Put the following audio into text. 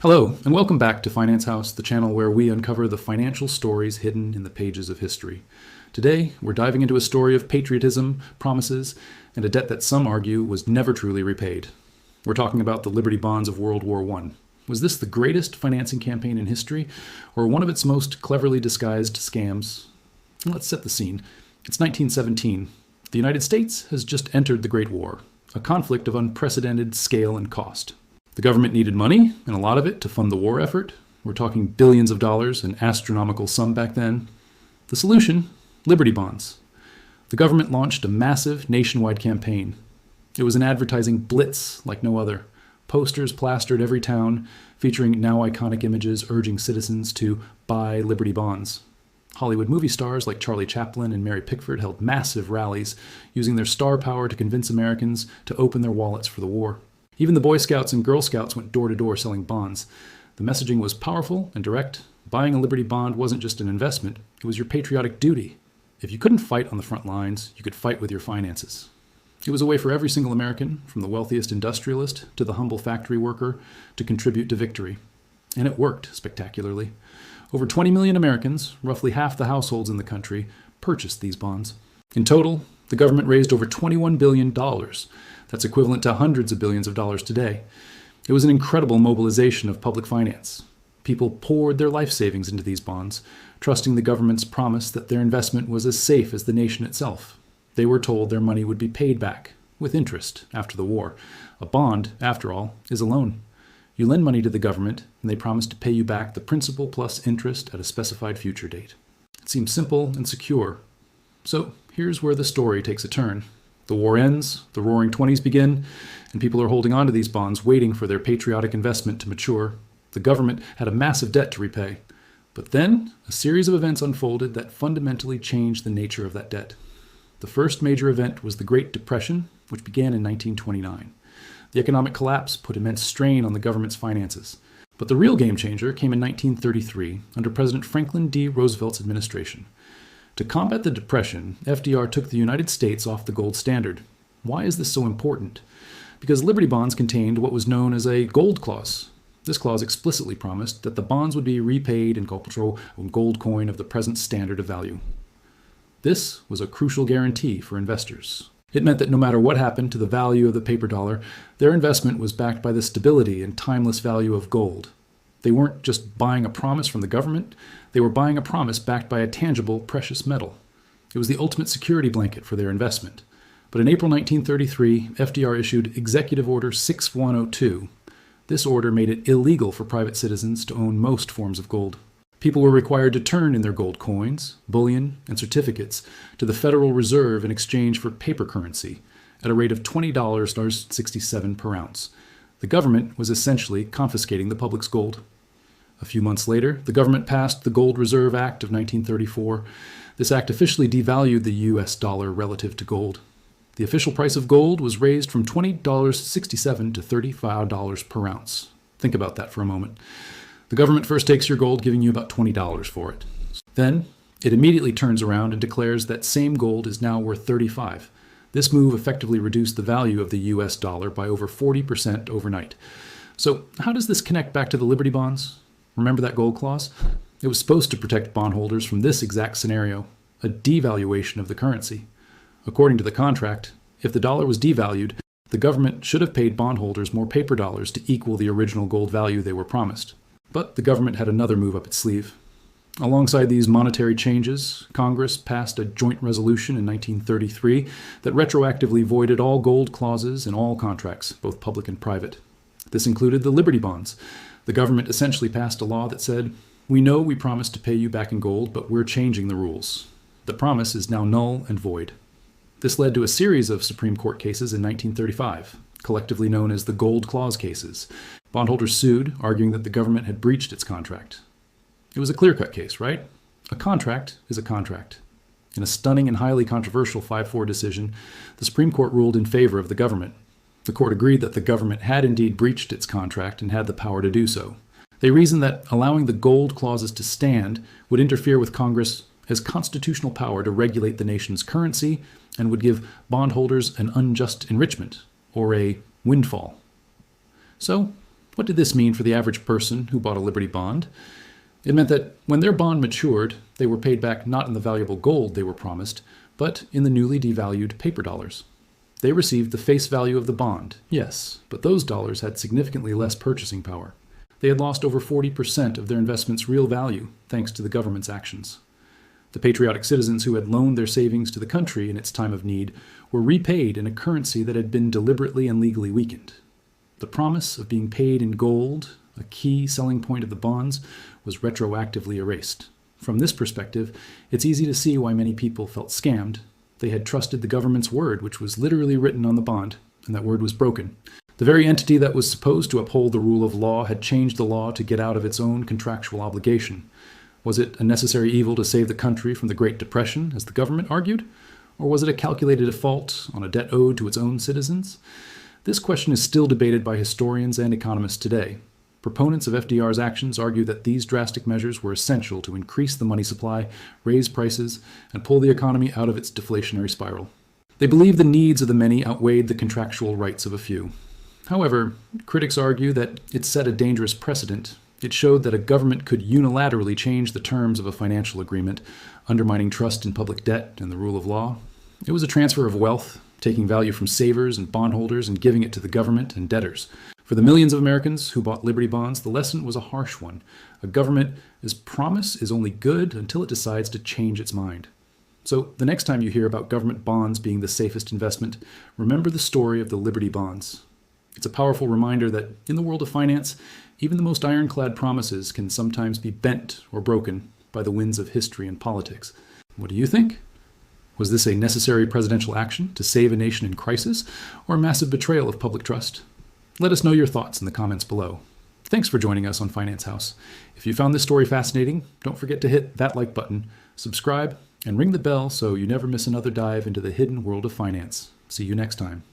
Hello, and welcome back to Finance House, the channel where we uncover the financial stories hidden in the pages of history. Today, we're diving into a story of patriotism, promises, and a debt that some argue was never truly repaid. We're talking about the Liberty Bonds of World War I. Was this the greatest financing campaign in history, or one of its most cleverly disguised scams? Let's set the scene. It's 1917. The United States has just entered the Great War, a conflict of unprecedented scale and cost. The government needed money, and a lot of it, to fund the war effort. We're talking billions of dollars, an astronomical sum back then. The solution? Liberty bonds. The government launched a massive nationwide campaign. It was an advertising blitz like no other. Posters plastered every town, featuring now iconic images urging citizens to buy Liberty bonds. Hollywood movie stars like Charlie Chaplin and Mary Pickford held massive rallies, using their star power to convince Americans to open their wallets for the war. Even the Boy Scouts and Girl Scouts went door to door selling bonds. The messaging was powerful and direct. Buying a Liberty bond wasn't just an investment, it was your patriotic duty. If you couldn't fight on the front lines, you could fight with your finances. It was a way for every single American, from the wealthiest industrialist to the humble factory worker, to contribute to victory. And it worked spectacularly. Over 20 million Americans, roughly half the households in the country, purchased these bonds. In total, the government raised over $21 billion. That's equivalent to hundreds of billions of dollars today. It was an incredible mobilization of public finance. People poured their life savings into these bonds, trusting the government's promise that their investment was as safe as the nation itself. They were told their money would be paid back, with interest, after the war. A bond, after all, is a loan. You lend money to the government, and they promise to pay you back the principal plus interest at a specified future date. It seems simple and secure. So here's where the story takes a turn. The war ends, the Roaring Twenties begin, and people are holding on to these bonds, waiting for their patriotic investment to mature. The government had a massive debt to repay. But then, a series of events unfolded that fundamentally changed the nature of that debt. The first major event was the Great Depression, which began in 1929. The economic collapse put immense strain on the government's finances. But the real game changer came in 1933, under President Franklin D. Roosevelt's administration. To combat the Depression, FDR took the United States off the gold standard. Why is this so important? Because Liberty bonds contained what was known as a gold clause. This clause explicitly promised that the bonds would be repaid in gold coin of the present standard of value. This was a crucial guarantee for investors. It meant that no matter what happened to the value of the paper dollar, their investment was backed by the stability and timeless value of gold. They weren't just buying a promise from the government, they were buying a promise backed by a tangible, precious metal. It was the ultimate security blanket for their investment. But in April 1933, FDR issued Executive Order 6102. This order made it illegal for private citizens to own most forms of gold. People were required to turn in their gold coins, bullion, and certificates to the Federal Reserve in exchange for paper currency at a rate of $20.67 per ounce. The government was essentially confiscating the public's gold. A few months later, the government passed the Gold Reserve Act of 1934. This act officially devalued the U.S. dollar relative to gold. The official price of gold was raised from $20.67 to $35 per ounce. Think about that for a moment. The government first takes your gold, giving you about $20 for it. Then, it immediately turns around and declares that same gold is now worth $35. This move effectively reduced the value of the U.S. dollar by over 40% overnight. So how does this connect back to the Liberty bonds? Remember that gold clause? It was supposed to protect bondholders from this exact scenario, a devaluation of the currency. According to the contract, if the dollar was devalued, the government should have paid bondholders more paper dollars to equal the original gold value they were promised. But the government had another move up its sleeve. Alongside these monetary changes, Congress passed a joint resolution in 1933 that retroactively voided all gold clauses in all contracts, both public and private. This included the Liberty bonds. The government essentially passed a law that said, "We know we promised to pay you back in gold, but we're changing the rules. The promise is now null and void." This led to a series of Supreme Court cases in 1935, collectively known as the Gold Clause cases. Bondholders sued, arguing that the government had breached its contract. It was a clear-cut case, right? A contract is a contract. In a stunning and highly controversial 5-4 decision, the Supreme Court ruled in favor of the government. The court agreed that the government had indeed breached its contract and had the power to do so. They reasoned that allowing the gold clauses to stand would interfere with Congress as constitutional power to regulate the nation's currency and would give bondholders an unjust enrichment, or a windfall. So What did this mean for the average person who bought a Liberty bond? It meant that when their bond matured, they were paid back not in the valuable gold they were promised, but in the newly devalued paper dollars. They received the face value of the bond, yes, but those dollars had significantly less purchasing power. They had lost over 40% of their investment's real value thanks to the government's actions. The patriotic citizens who had loaned their savings to the country in its time of need were repaid in a currency that had been deliberately and legally weakened. The promise of being paid in gold, a key selling point of the bonds, was retroactively erased. From this perspective, it's easy to see why many people felt scammed. They had trusted the government's word, which was literally written on the bond, and that word was broken. The very entity that was supposed to uphold the rule of law had changed the law to get out of its own contractual obligation. Was it a necessary evil to save the country from the Great Depression, as the government argued? Or was it a calculated default on a debt owed to its own citizens? This question is still debated by historians and economists today. Proponents of FDR's actions argue that these drastic measures were essential to increase the money supply, raise prices, and pull the economy out of its deflationary spiral. They believe the needs of the many outweighed the contractual rights of a few. However, critics argue that it set a dangerous precedent. It showed that a government could unilaterally change the terms of a financial agreement, undermining trust in public debt and the rule of law. It was a transfer of wealth, taking value from savers and bondholders and giving it to the government and debtors. For the millions of Americans who bought Liberty bonds, the lesson was a harsh one. A government's promise is only good until it decides to change its mind. So the next time you hear about government bonds being the safest investment, remember the story of the Liberty bonds. It's a powerful reminder that in the world of finance, even the most ironclad promises can sometimes be bent or broken by the winds of history and politics. What do you think? Was this a necessary presidential action to save a nation in crisis, or a massive betrayal of public trust? Let us know your thoughts in the comments below. Thanks for joining us on Finance House. If you found this story fascinating, don't forget to hit that like button, subscribe, and ring the bell so you never miss another dive into the hidden world of finance. See you next time.